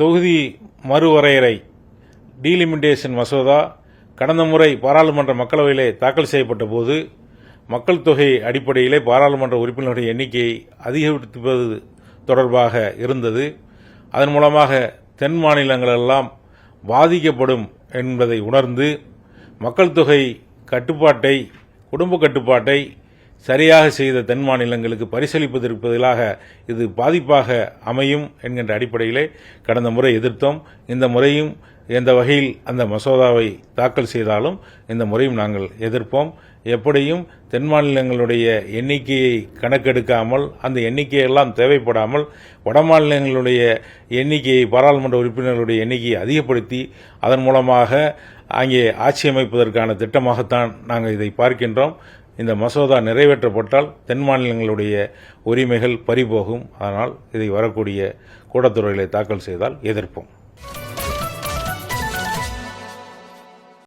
தொகுதி மறுவரையறை டீலிமிட்டேஷன் மசோதா கடந்த முறை பாராளுமன்ற மக்களவையிலே தாக்கல் செய்யப்பட்ட போது மக்கள் தொகை அடிப்படையிலே பாராளுமன்ற உறுப்பினர்களுடைய எண்ணிக்கையை அதிகரிப்பது தொடர்பாக இருந்தது. அதன் மூலமாக தென் மாநிலங்களெல்லாம் பாதிக்கப்படும் என்பதை உணர்ந்து மக்கள் தொகை கட்டுப்பாட்டை, குடும்ப கட்டுப்பாட்டை சரியாக செய்த தென் மாநிலங்களுக்கு பரிசளிப்பதற்கு பதிலாக இது பாதிப்பாக அமையும் என்கின்ற அடிப்படையிலே கடந்த முறை எதிர்த்தோம். இந்த முறையும் எந்த வகையில் அந்த மசோதாவை தாக்கல் செய்தாலும் இந்த முறையும் நாங்கள் எதிர்ப்போம். எப்படியும் தென் மாநிலங்களுடைய எண்ணிக்கையை கணக்கெடுக்காமல், அந்த எண்ணிக்கையெல்லாம் தேவைப்படாமல் வட மாநிலங்களுடைய எண்ணிக்கையை, பாராளுமன்ற உறுப்பினர்களுடைய எண்ணிக்கையை அதிகப்படுத்தி அதன் மூலமாக அங்கே ஆட்சி அமைப்பதற்கான திட்டமாகத்தான் நாங்கள் இதை பார்க்கின்றோம். இந்த மசோதா நிறைவேற்றப்பட்டால் தென் மாநிலங்களுடைய உரிமைகள் பறிபோகும். அதனால் இதை வரக்கூடிய கூட்டத்தொடரிலே தாக்கல் செய்தால் எதிர்ப்போம்.